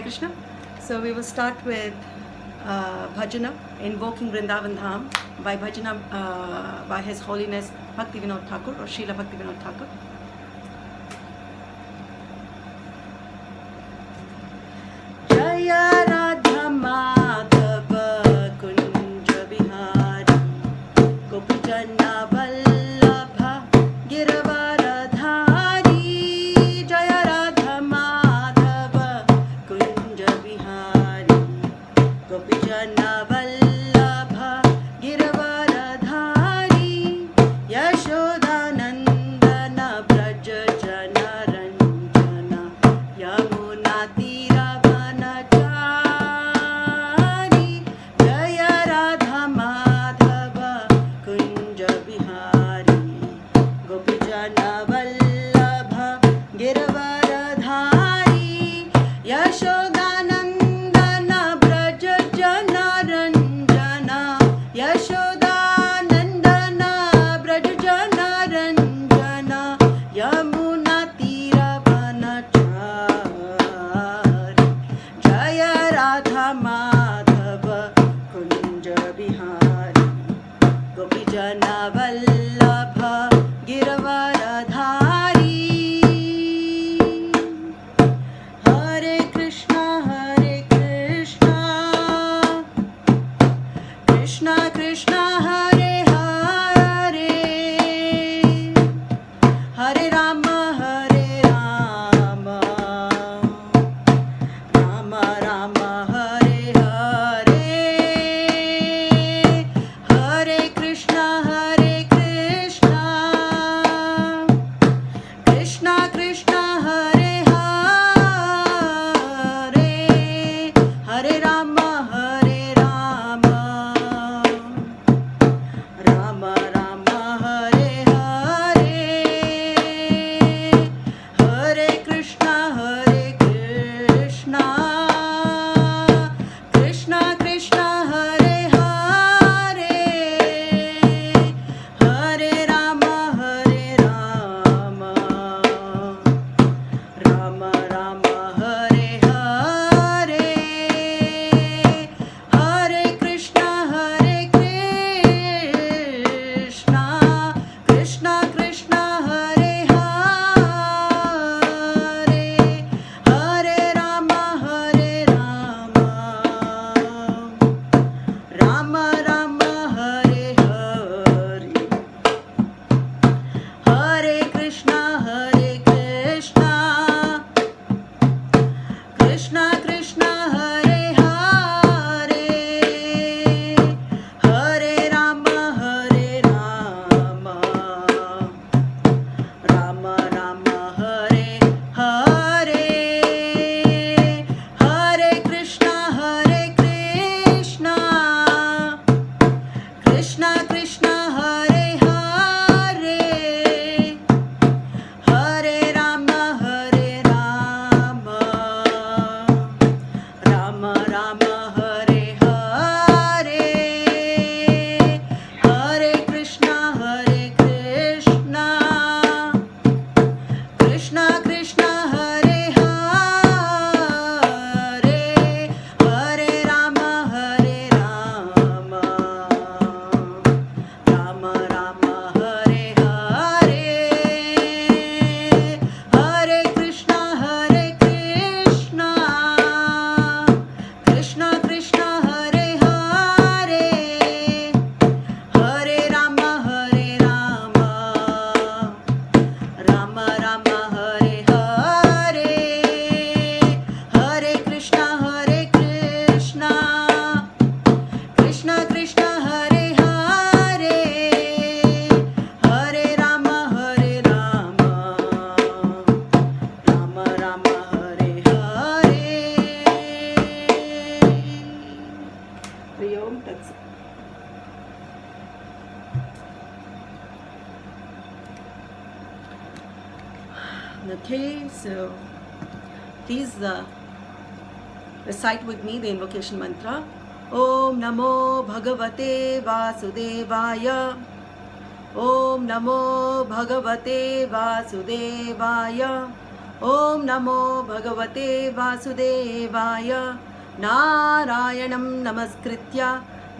Hare Krishna. So we will start with Bhajana, invoking Vrindavan Dham by Bhajana by His Holiness Bhaktivinoda Thakur or Srila Bhaktivinoda Thakur. Jaya Radha Madhava Kunja Bihari Gopijana Vallabha Giravaradhari Jaya Radha Madhava Kunja Bihari Gopijana Vallabha Giravaradhari Yashoda Nandana Braja Jana Ranjana Yamuna Tiravanachari Jaya Radha Madhava Kunja Bihari Gopijana Vallabha Giravaradhari Yashodanandana Braja Jana Ranjana Yashodanandana Braja Jana Ranjana Yamuna Tiravanachari Jaya Radha Madhava Kunja Bihari Gopijana Vallabha Giravaradhari Hare Krishna Krishna Krishna Hare Hare Hare Rama Rama Rama Hare Hare Hare Krishna Krishna Krishna Hare Hare Hare Rama Rama Rama Hare Hare Hare Krishna Krishna Krishna Hare Hare Hare Rama Rama Rama Hare Hare Hare Krishna Krishna Krishna Hare Hare Hare Rama Rama Rama Hare Hare Hare Krishna Krishna Krishna Hare Hare Hare Rama Rama Rama Hare Hare Hare Krishna Krishna Krishna Hare Hare Hare Rama Rama Rama Hare Hare Hare Krishna Krishna Krishna Hare Hare Hare Rama Rama Rama Hare Hare Hare Krishna Krishna Krishna Hare Hare Hare Rama Rama Rama Hare Hare Hare Krishna Krishna Krishna Hare Hare Hare Rama Rama Rama Hare Hare Hari Om Tat Sat. Okay, so please recite with me the invocation mantra. Om Namo Bhagavate Vasudevaya. Om Namo Bhagavate Vasudevaya. ॐ नमो भगवते वासुदेवाय नारायणं नमस्कृत्य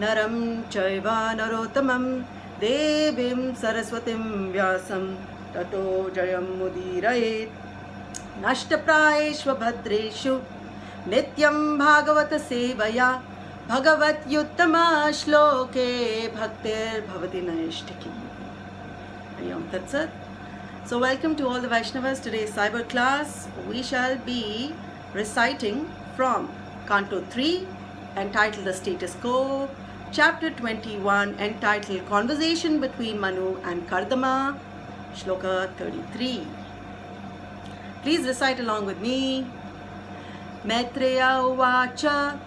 नरं चैव नरोत्तमं देवीं सरस्वतीं व्यासं ततो जयमुदीरयेत् नष्टप्रायेषु भद्रेषु नित्यं भागवत सेवया भगवत्युत्तमश्लोके भक्तिर्भवति नैष्ठिकी. Om Tat Sat. So welcome to all the Vaishnavas. Today's cyber class we shall be reciting from Canto 3 entitled The Status Quo, Chapter 21 entitled Conversation Between Manu and Kardama, Shloka 33. Please recite along with me. Maitreya uvacha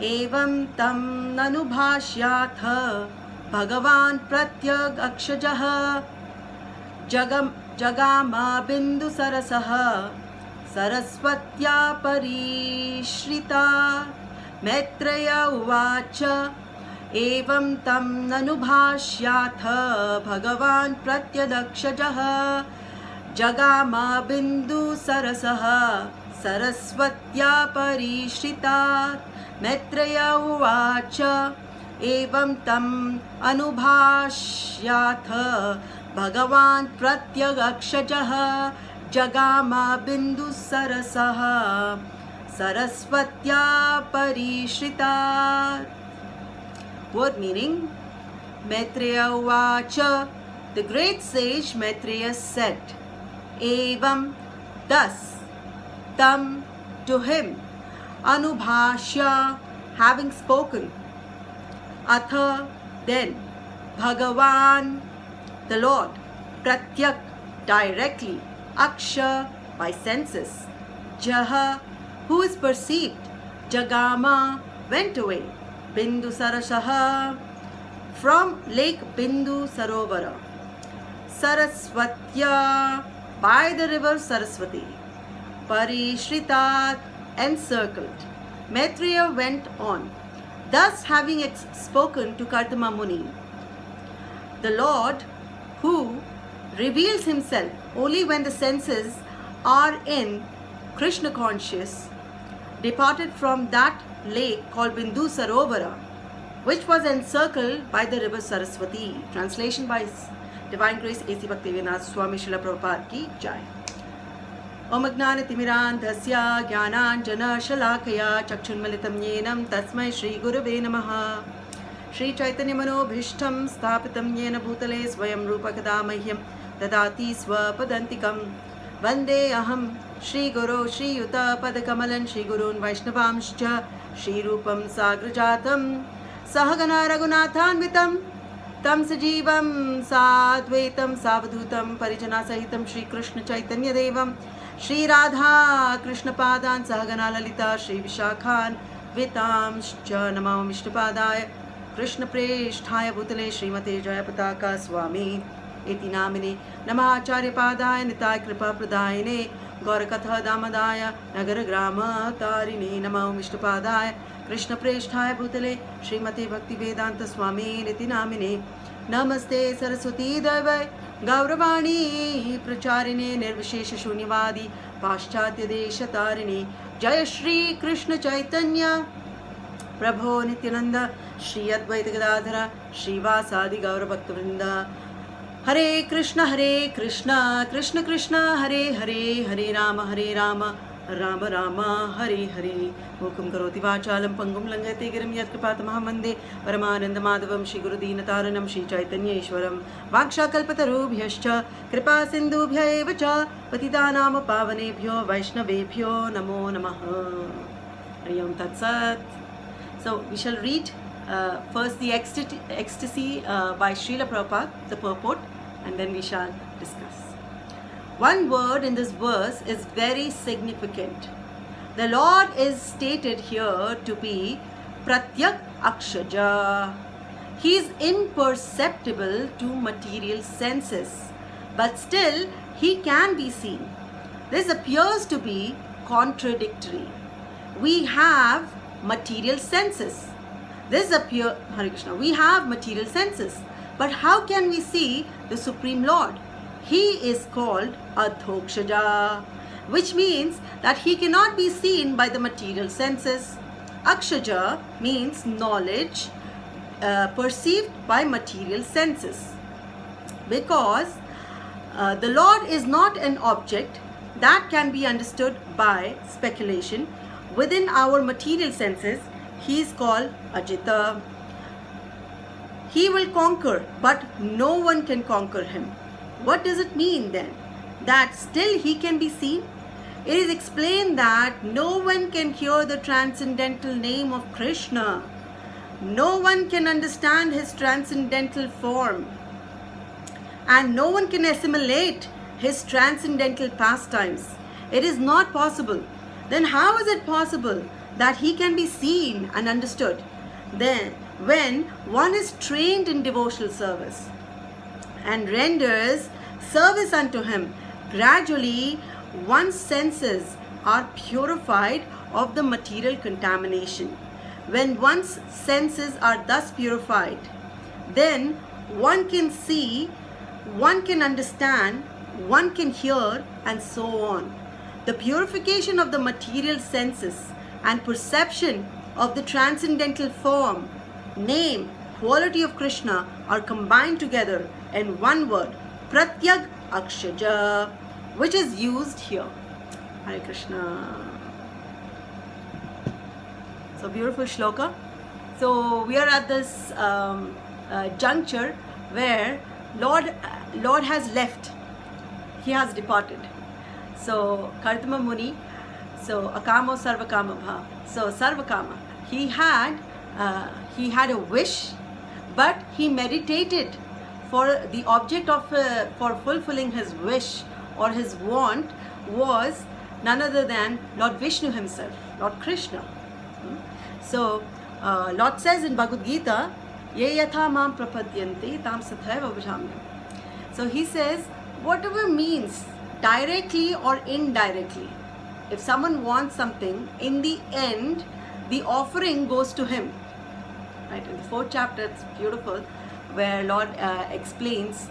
evam tam nanubhashyatha Bhagavan pratyag akshajah jagama bindu sarasaha saraswatya parishrita. Maitreya uvacha evam tam nanubhashyatha Bhagavan pratyag akshajah jagama bindu sarasaha saraswatya parishrita. Maitreya uvacha evam tam anubhashyatha Bhagavan pratyagakshajah jagama bindu sarasaha saraswatya parishrita. Word meaning: Maitreya uvacha, the great sage Maitreya said, evam, thus, tam, to him, anubhashya, having spoken, atha, then, Bhagavan, the Lord, pratyak, directly, aksha, by senses, jaha, who is perceived, jagama, went away, bindu sarasaha, from lake Bindu Sarovara, saraswatya, by the river Saraswati, parishritat, encircled. Maitreya went on, thus having spoken to Kardama Muni. The Lord, who reveals himself only when the senses are in Krishna conscious, departed from that lake called Bindu Sarovara, which was encircled by the river Saraswati. Translation by His Divine Grace A.C. Bhaktivedanta Swami Srila Prabhupada ki Jai. Om Ajnana Timirandhasya Jnananjana Shalakaya Chakshunmalitam Yenam Tasmai Shri Gurave Namaha. Shri Chaitanya Manobhishtam Sthapitam Yena Bhutale Swayam Rupa Kadamahyam Dadati Swapadantikam Vande Aham Shri Guru Shri Yuta Padakamalan Shri Gurun Vaishnavamscha Shri Rupam Sagrajatam Sahagana Raghunathanvitam Tam Sajivam Sadvaitam Savadhutam Parijana Sahitam Shri Krishna Chaitanya Devam Shri Radha Krishna Padan Sahagana Lalita Shri Vishakhan Vitamscha Namam Vishnupadaya Krishna Preshthaya Bhutale Srimate Jayapataka Swami Iti Namine Namacharya Padaya Nitai Kripa Pradayane Gaurakatha Damadaya Nagara Grama Tarine Namam Vishnupadaya Krishna Preshthaya Bhutale Srimate Bhaktivedanta Swami Niti Namine Namaste Saraswati Devai Gauravani Pracharine Nirvishesha Shunyavadi Paschatya Desha Tarine Jaya Shri Krishna Chaitanya Prabho Nityananda Shri Advaita Gadadhara Shri Vasadi Gaura Bhaktivinoda Hare Krishna Krishna Krishna Hare Hare Hare Rama Rama Rama Hare Hare Mukam Karoti Vachalam Pangum Langate Giram Yat Kripatamaha Mande Paramananda Madhavam Shri Gurudina Taranam Shri Chaitanya Ishwaram Vaksha Kalpatarubhyascha Kripa Sindhubhya Evacha Patitanam Pavanebhyo Vaishnavebhyo Namo Namaha. Hari Om Tat Sat. So we shall read first the ecstasy by Srila Prabhupada, the purport, and then we shall discuss. One word in this verse is very significant. The Lord is stated here to be Pratyak Akshaja. He is imperceptible to material senses, but still he can be seen. This appears to be contradictory. We have material senses. Hare Krishna. We have material senses, but how can we see the Supreme Lord? He is called Adhokshaja. which means that he cannot be seen by the material senses. Akshaja means knowledge perceived by material senses. Because the Lord is not an object that can be understood by speculation within our material senses, he is called Ajita. He will conquer, but no one can conquer him. What does it mean then? That still he can be seen? It is explained that no one can hear the transcendental name of Krishna. No one can understand his transcendental form. And no one can assimilate his transcendental pastimes. It is not possible. Then how is it possible that he can be seen and understood? Then, when one is trained in devotional service and renders service unto him, gradually one's senses are purified of the material contamination. When one's senses are thus purified, then one can see, one can understand, one can hear, and so on. The purification of the material senses and perception of the transcendental form, name, quality of Krishna are combined together in one word, Pratyag Akshaja, which is used here. Hare Krishna. So beautiful shloka. So we are at this juncture where Lord has left. He has departed. So Kartama Muni, so Akamo Sarvakama Bha. So Sarvakama, he had a wish, but he meditated for the object of for fulfilling his wish or his want was none other than Lord Vishnu himself, Lord Krishna. So Lord says in Bhagavad Gita, Ye yatha mam prapadyante tam sathaiva bhajamyam. So he says, whatever means, directly or indirectly, if someone wants something, in the end, the offering goes to him. Right? In the 4th chapter, it's beautiful, where Lord explains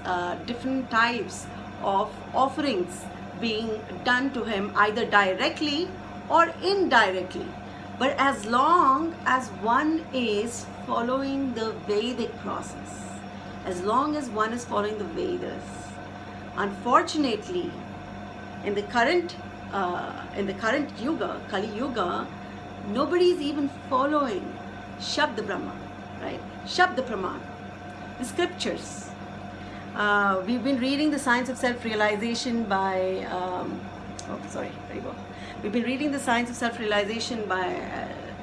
different types of offerings being done to him, either directly or indirectly. But as long as one is following the Vedic process, as long as one is following the Vedas, unfortunately, in the current yuga, Kali Yuga, nobody is even following Shabda Brahma, right? Shabda Praman, the scriptures. We've been reading the Science of Self-Realization by, We've been reading the Science of Self-Realization by,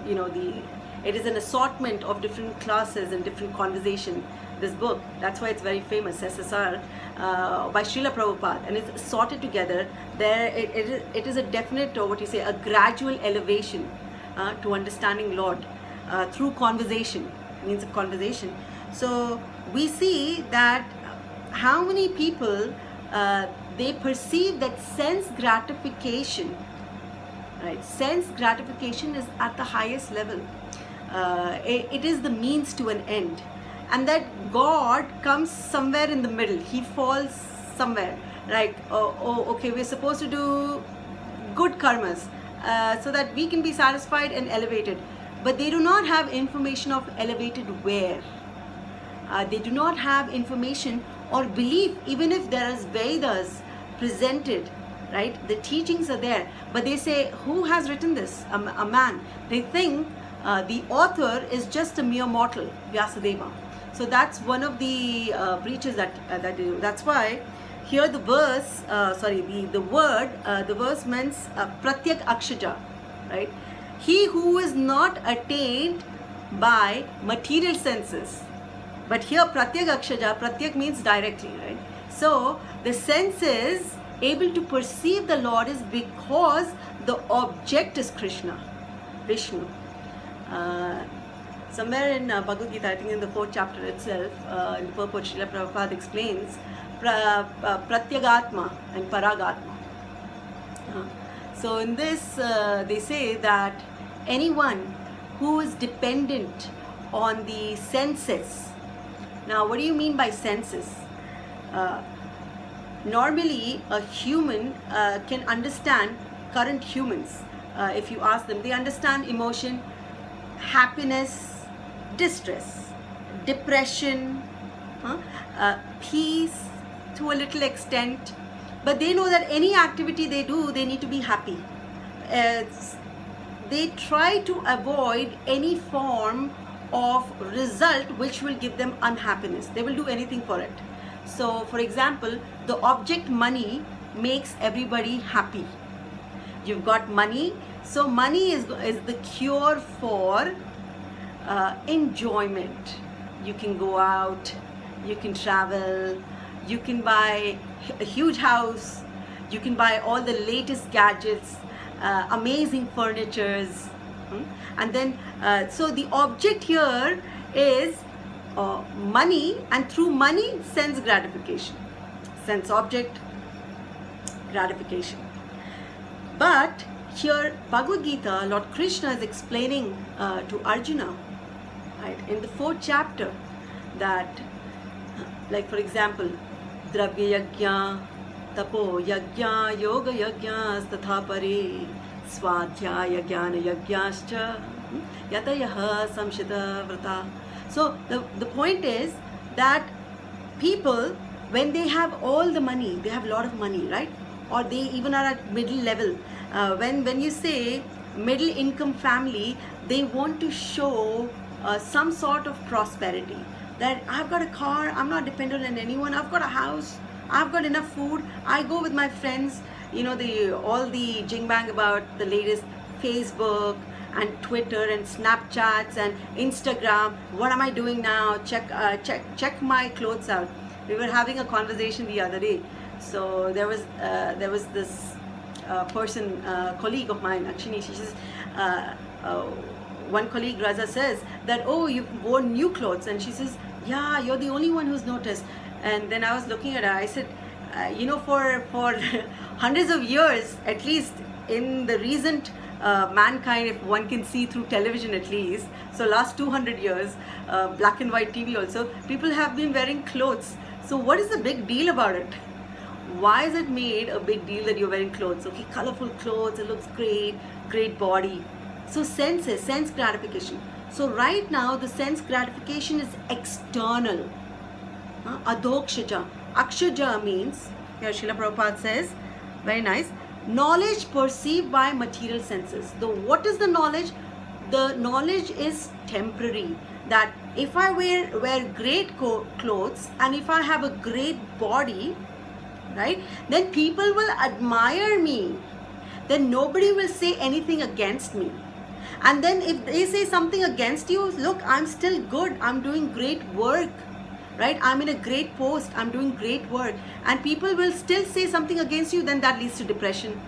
it is an assortment of different classes and different conversation. This book, that's why it's very famous, SSR, by Srila Prabhupada, and it's sorted together. There, it is a definite, or what you say, a gradual elevation to understanding Lord through conversation, means of conversation. So we see that how many people they perceive that sense gratification, right? Sense gratification is at the highest level. It is the means to an end. And that God comes somewhere in the middle. He falls somewhere. Like, okay, we're supposed to do good karmas so that we can be satisfied and elevated. But they do not have information of elevated where. They do not have information or belief, even if there is Vedas presented, right? The teachings are there. But they say, who has written this? A man. They think the author is just a mere mortal, Vyasadeva. So that's one of the breaches that they do. That's why here the verse, the verse means Pratyag Akshaja, right? He who is not attained by material senses. But here Pratyag Akshaja, Pratyag means directly, right? So the senses able to perceive the Lord is because the object is Krishna, Vishnu. Somewhere in Bhagavad Gita, I think in the 4th chapter itself, in the purport, Srila Prabhupada explains Pratyagatma and Paragatma. So in this, they say that anyone who is dependent on the senses. Now, what do you mean by senses? normally a human can understand current humans. If you ask them, they understand emotion, happiness, distress, depression, peace to a little extent, but they know that any activity they do, they need to be happy. They try to avoid any form of result which will give them unhappiness. They will do anything for it. So for example, the object money makes everybody happy. You've got money, so money is the cure for enjoyment. You can go out, you can travel, you can buy a huge house, you can buy all the latest gadgets, amazing furnitures, and then so the object here is money, and through money, sense gratification, sense object gratification. But here Bhagavad Gita, Lord Krishna is explaining to Arjuna, right, in the 4th chapter, that like for example, Dravya Yajna, Tapo Yajna, Yoga Yajna, Tatha Pare, Swadhyaya Jnana Yajnascha, Yatayaha Samshita Vrata. So the point is that people, when they have all the money, they have a lot of money, right? Or they even are at middle level. When you say middle income family, they want to show some sort of prosperity. That I've got a car, I'm not dependent on anyone, I've got a house, I've got enough food, I go with my friends, you know, all the jing bang about the latest Facebook and Twitter and Snapchats and Instagram. What am I doing now? Check my clothes out. We were having a conversation the other day. So there was this person, colleague of mine, actually, she says, one colleague, Raza, says that, oh, you've worn new clothes, and she says, yeah, you're the only one who's noticed. And then I was looking at her, I said, you know, for hundreds of years, at least in the recent mankind, if one can see through television at least, so last 200 years, black and white TV also, people have been wearing clothes. So what is the big deal about it? Why is it made a big deal that you're wearing clothes? Okay, colorful clothes, it looks great, great body. So senses, sense gratification. So right now the sense gratification is external. Adhokshaja. Akshaja means, here Srila Prabhupada says, very nice, knowledge perceived by material senses. What is the knowledge? The knowledge is temporary. That if I wear great clothes and if I have a great body, right, then people will admire me. Then nobody will say anything against me. And then if they say something against you, look, I'm still good, I'm doing great work, right? I'm in a great post, I'm doing great work, and people will still say something against you, then that leads to depression.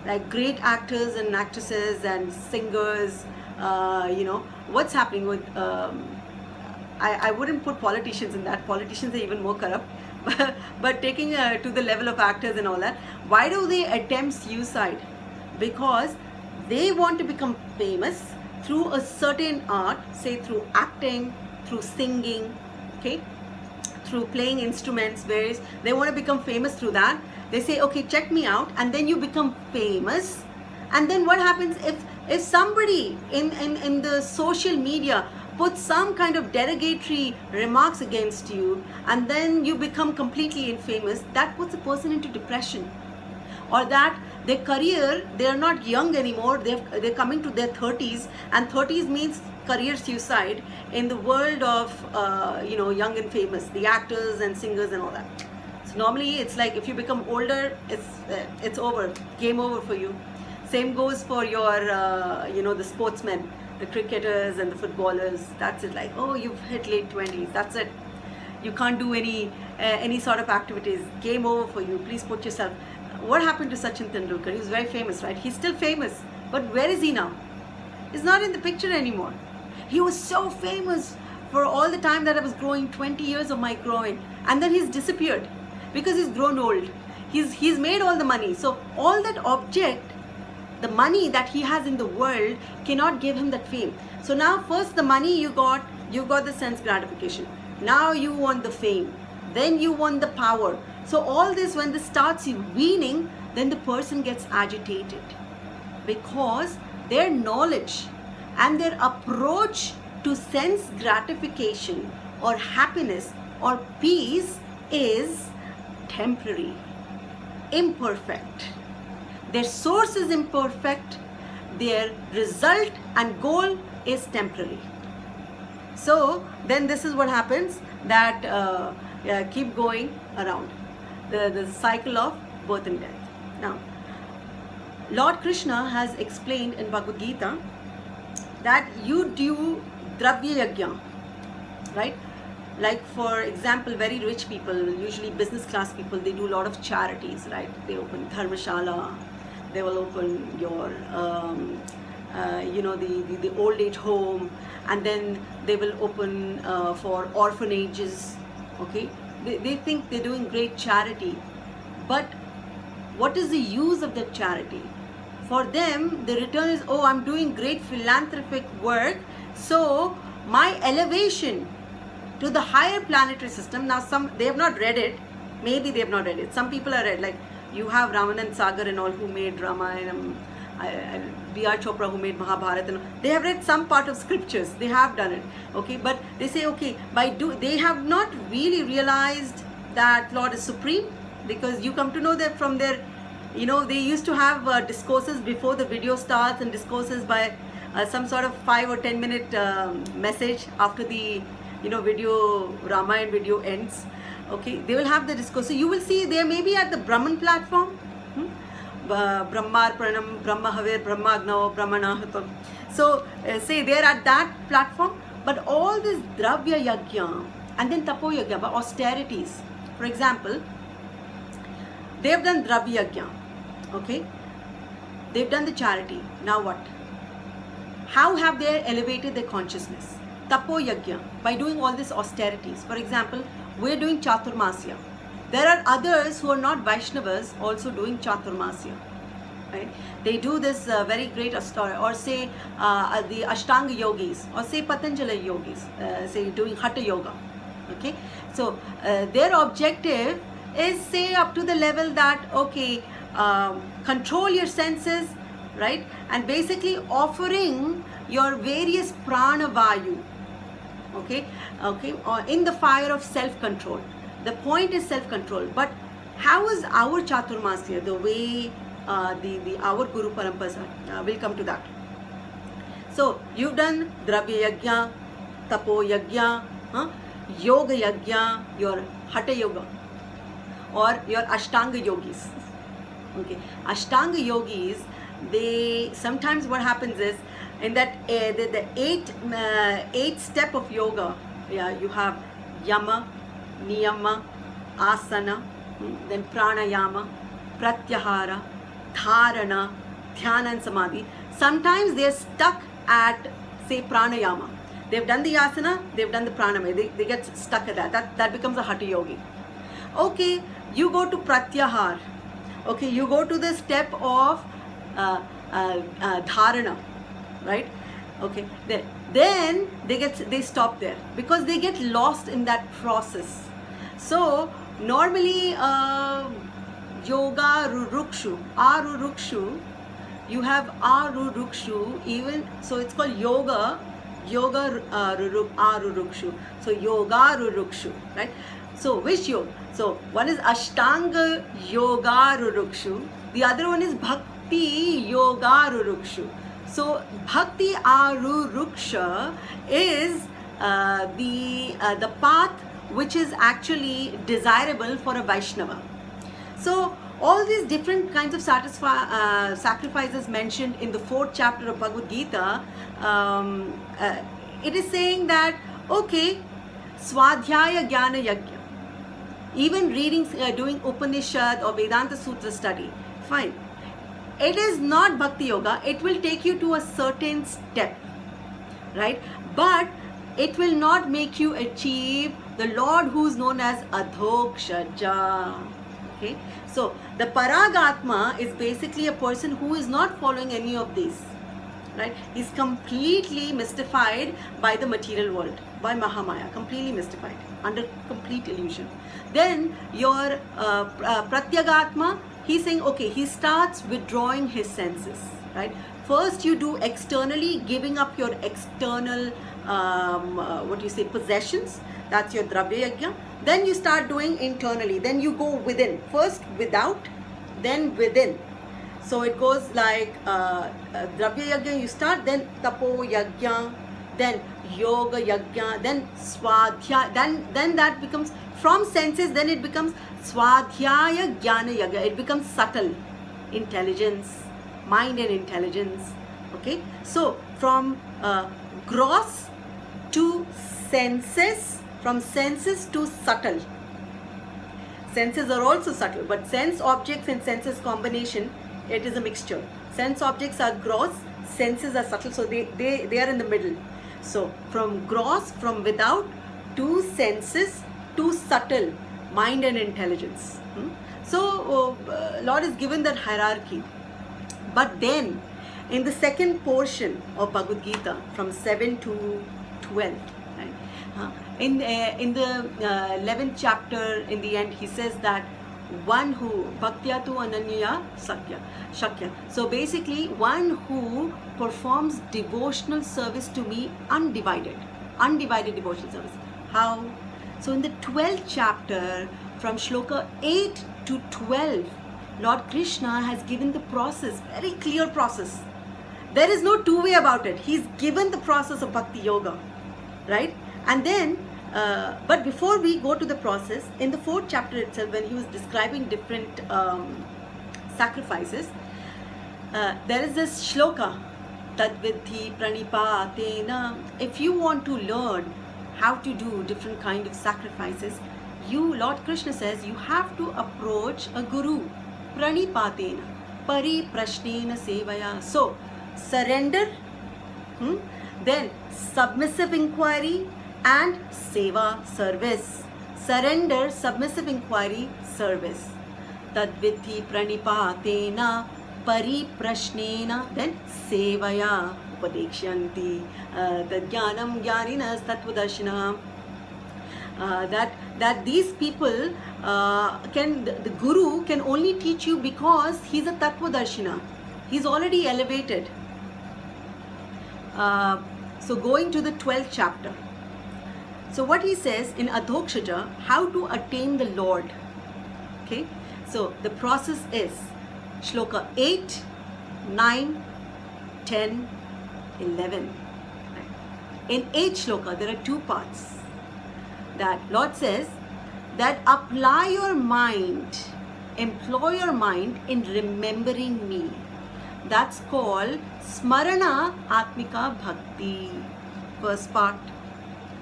Like great actors and actresses and singers, you know, what's happening with, I wouldn't put politicians in that, politicians are even more corrupt, but taking to the level of actors and all that, why do they attempt suicide? Because they want to become famous through a certain art, say through acting, through singing, okay, through playing instruments, various, they want to become famous through that. They say, okay, check me out, and then you become famous. And then what happens if somebody in the social media puts some kind of derogatory remarks against you, and then you become completely infamous, that puts a person into depression. Or that their career, they are not young anymore, they're coming to their 30s, and 30s means career suicide in the world of you know, young and famous, the actors and singers and all that. So normally it's like if you become older, it's over, game over for you. Same goes for your you know, the sportsmen, the cricketers and the footballers. That's it, like, oh, you've hit late 20s, that's it, you can't do any sort of activities, game over for you, please put yourself. What happened to Sachin Tendulkar? He was very famous, right? He's still famous, but where is he now? He's not in the picture anymore. He was so famous for all the time that I was growing, 20 years of my growing, and then he's disappeared because he's grown old. He's made all the money. So all that object, the money that he has in the world cannot give him that fame. So now first the money you got the sense gratification. Now you want the fame. Then you want the power. So all this, when this starts weaning, then the person gets agitated, because their knowledge and their approach to sense gratification or happiness or peace is temporary, imperfect. Their source is imperfect, their result and goal is temporary. So then this is what happens, that keep going around the cycle of birth and death. Now, Lord Krishna has explained in Bhagavad Gita that you do Dravya Yajna, right? Like for example, very rich people, usually business class people, they do a lot of charities, right? They open dharmashala, they will open your the old age home, and then they will open for orphanages. Okay, they think they're doing great charity, but what is the use of that charity? For them, the return is, oh, I'm doing great philanthropic work, so my elevation to the higher planetary system. Now they have not read it, maybe they have not read it, some people are read, like you have Ramanand Sagar and all who made Ramayana, B.R. Chopra who made Mahabharata, and they have read some part of scriptures, they have done it, okay, but they say, okay, they have not really realized that Lord is supreme, because you come to know that from their, they used to have discourses before the video starts, and discourses by some sort of 5 or 10 minute message after the video, Ramayana video ends. Okay, they will have the discourse. So you will see they may be at the Brahman platform, Brahmar Pranam, Brahma Havir, Brahma Agnav, Brahmanahatam. So say they are at that platform, but all this Dravya Yajna and then Tapo Yajna, austerities. For example, they have done Dravya Yajna, okay, they've done the charity. Now what? How have they elevated their consciousness? Tapo Yajna, by doing all these austerities. For example, we're doing Chaturmasya. There are others who are not Vaishnavas also doing Chaturmasya. Right? They do this very great astar, or say the Ashtanga yogis, or say Patanjali yogis, say doing Hatha yoga. Okay, so their objective is, say, up to the level that, okay, control your senses, right, and basically offering your various prana vayu, okay, in the fire of self-control. The point is self-control. But how is our Chaturmasya, the way our Guru Parampara, will come to that. So you've done Dravya Yajna, Tapo Yajna, Yoga Yajna, your Hatha Yoga, or your Ashtanga yogis. Okay, Ashtanga yogis, they sometimes, what happens is, in that the eighth step of yoga, you have Yama, Niyama, Asana, then Pranayama, Pratyahara, Dharana, Dhyana and Samadhi. Sometimes they are stuck at, say, Pranayama. They've done the asana, they've done the pranayama, they get stuck at that becomes a Hatha yogi. Okay, you go to Pratyahar. Okay, you go to the step of Dharana, right? Okay, then they stop there, because they get lost in that process. So normally yoga rurukshu, arurukshu, you have arurukshu, even so it's called yoga arurukshu. So yoga rurukshu, right? So which yoga? So one is Ashtanga yoga rurukshu, the other one is Bhakti yoga rurukshu. So Bhakti aruruksha is the path which is actually desirable for a Vaishnava. So all these different kinds of sacrifices mentioned in the 4th chapter of Bhagavad Gita, it is saying that, okay, Swadhyaya Jnana Yajna, even reading, doing Upanishad or Vedanta Sutra study, fine. It is not Bhakti Yoga, it will take you to a certain step, right? But it will not make you achieve the Lord who is known as Adhokshaja. Okay, so the Paragatma is basically a person who is not following any of these. right? He's completely mystified by the material world, by Mahamaya, completely mystified, under complete illusion. Then your Pratyagatma, he's saying, okay, he starts withdrawing his senses, right? First you do externally, giving up your external, possessions. That's your Dravya Yajna. Then you start doing internally. Then you go within. First without, then within. So it goes like Dravya Yajna you start, then Tapo Yajna, then Yoga Yajna, then Swadhyaya, then that becomes, from senses, then it becomes Swadhyaya Jnana Yajna. It becomes subtle intelligence, mind and intelligence. Okay, so from gross to senses, from senses to subtle. Senses are also subtle, but sense objects and senses combination, it is a mixture. Sense objects are gross, senses are subtle, so they are in the middle. So from gross, from without, to senses, to subtle, mind and intelligence. So Lord is given that hierarchy. But then in the second portion of Bhagavad Gita, from 7 to 12, right? In the 11th chapter, in the end, he says that one who bhaktya tu ananya shakya. So basically, one who performs devotional service to me, undivided devotional service. How? So in the 12th chapter, from shloka 8 to 12, Lord Krishna has given the process, very clear process. There is no two way about it. He's given the process of bhakti yoga, right? And then, but before we go to the process, in the 4th chapter itself, when he was describing different sacrifices, there is this shloka, Tadvidhi pranipatena. If you want to learn how to do different kind of sacrifices, Lord Krishna says, you have to approach a guru. Pranipatena, pariprashnena sevaya. So, surrender, then submissive inquiry and seva, service. Surrender, submissive inquiry, service. Tadvidhi pranipatena, pariprashnena, then sevaya, upadekshanti, tadjnanam jnaninas tattvadarshina. That these people the guru can only teach you because he's a tattvadarshina. He's already elevated. So going to the 12th chapter. So what he says in Adhokshaja, how to attain the Lord. Okay, so the process is shloka 8, 9, 10, 11. In 8th shloka, there are 2 parts. That Lord says that apply your mind, employ your mind in remembering me. That's called Smarana Atmika Bhakti. First part.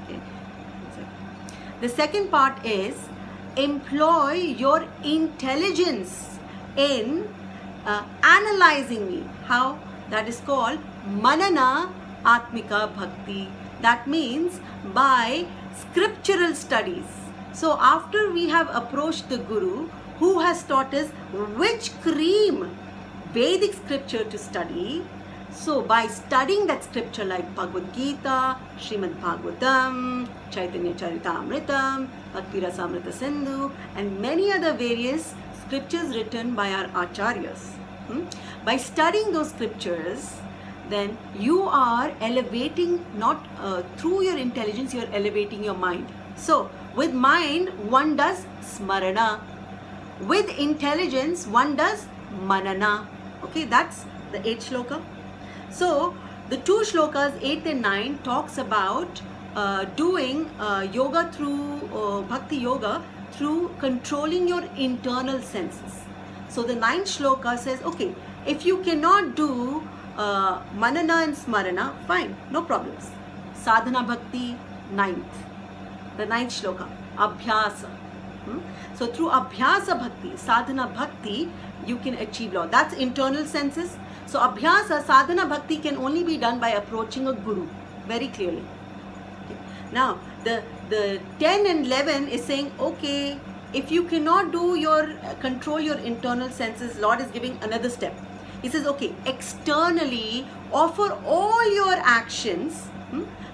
Okay. The second part is employ your intelligence in analyzing me. How? That is called Manana Atmika Bhakti. That means by scriptural studies. So after we have approached the Guru, who has taught us which cream, Vedic scripture to study. So by studying that scripture like Bhagavad Gita, Srimad Bhagavatam, Chaitanya Charitamritam, Bhakti Rasamrita Sindhu, and many other various scriptures written by our acharyas. By studying those scriptures, then you are elevating, not through your intelligence, you are elevating your mind. So with mind, one does smarana. With intelligence, one does manana. Okay, that's the 8th shloka. So the 2 shlokas, 8 and 9, talks about doing yoga through bhakti yoga through controlling your internal senses. So the 9th shloka says, okay, if you cannot do manana and smarana, fine, no problems. Sadhana bhakti, 9th. The 9th shloka, abhyasa. So through abhyasa bhakti, sadhana bhakti, you can achieve Lord. That's internal senses. So abhyasa, sadhana bhakti can only be done by approaching a guru, very clearly. Okay. Now the 10 and 11 is saying, okay, if you cannot do your control your internal senses, Lord is giving another step. He says, okay, externally offer all your actions.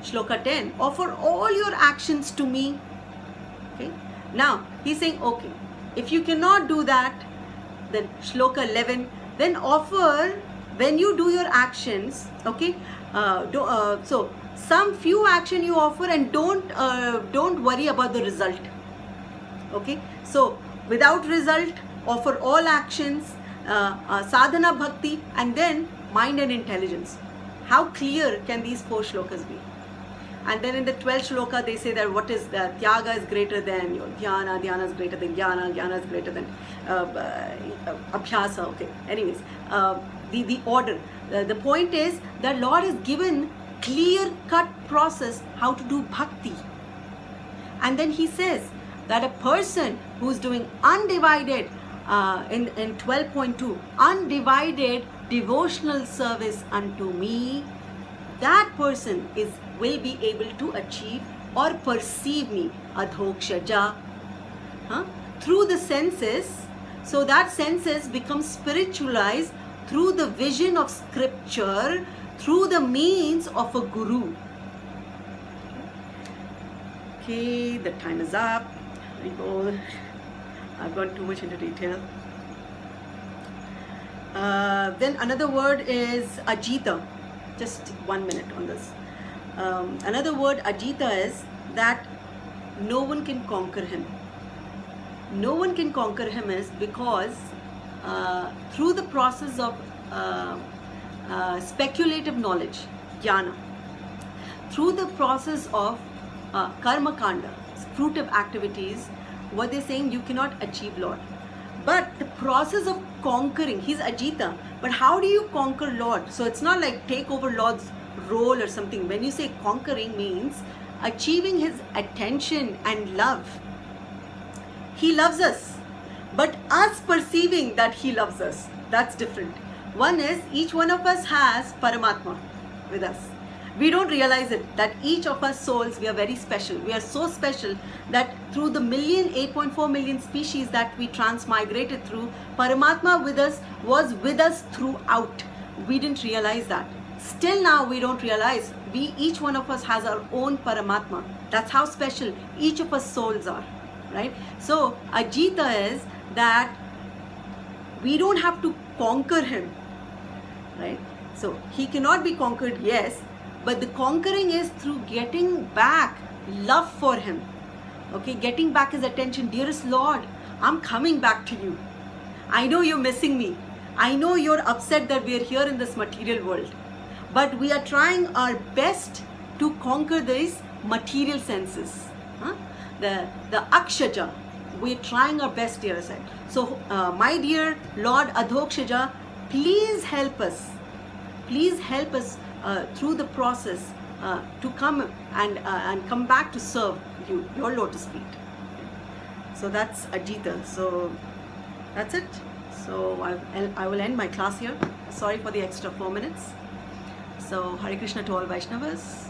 Shloka 10, offer all your actions to me. Okay. Now he's saying, okay, if you cannot do that, then Shloka 11, then offer when you do your actions. Okay. So some few action you offer and don't worry about the result. Okay. So without result, offer all actions, sadhana bhakti, and then mind and intelligence. How clear can these 4 shlokas be? And then in the 12th shloka they say that what is the tyaga is greater than your dhyana, dhyana is greater than jnana, jnana is greater than abhyasa. Okay. Anyways, the order. The point is that Lord has given clear cut process how to do bhakti. And then he says that a person who is doing undivided in 12.2 undivided devotional service unto me, that person will be able to achieve or perceive me, adhokshaja, through the senses. So that senses become spiritualized through the vision of scripture, through the means of a guru. Okay, the time is up. I've gone too much into detail. Then another word is ajita. Just 1 minute on this. Another word ajita is that no one can conquer him. No one can conquer him is because through the process of speculative knowledge, jnana, through the process of karma kanda, fruitive activities, what they're saying, you cannot achieve Lord. But the process of conquering, he's ajita, but how do you conquer Lord? So it's not like take over Lord's role or something. When you say conquering, means achieving his attention and love. He loves us, but us perceiving that he loves us, that's different. One is each one of us has Paramatma with us. We don't realize it, that each of us souls, we are very special. We are so special that through the 8.4 million species that we transmigrated through, Paramatma with us was with us throughout. We didn't realize that. Still now we don't realize. Each one of us has our own Paramatma. That's how special each of us souls are, right? So ajita is that we don't have to conquer him, right? So he cannot be conquered, yes, but the conquering is through getting back love for him. Okay, getting back his attention. Dearest Lord, I'm coming back to you. I know you're missing me. I know you're upset that we're here in this material world. But we are trying our best to conquer these material senses. The akshaja, we're trying our best, dear side. So, my dear Lord Adhokshaja, please help us. Please help us through the process to come and come back to serve you, your lotus feet. So that's Ajita. So that's it. So I will end my class here. Sorry for the extra 4 minutes. So Hare Krishna to all Vaishnavas.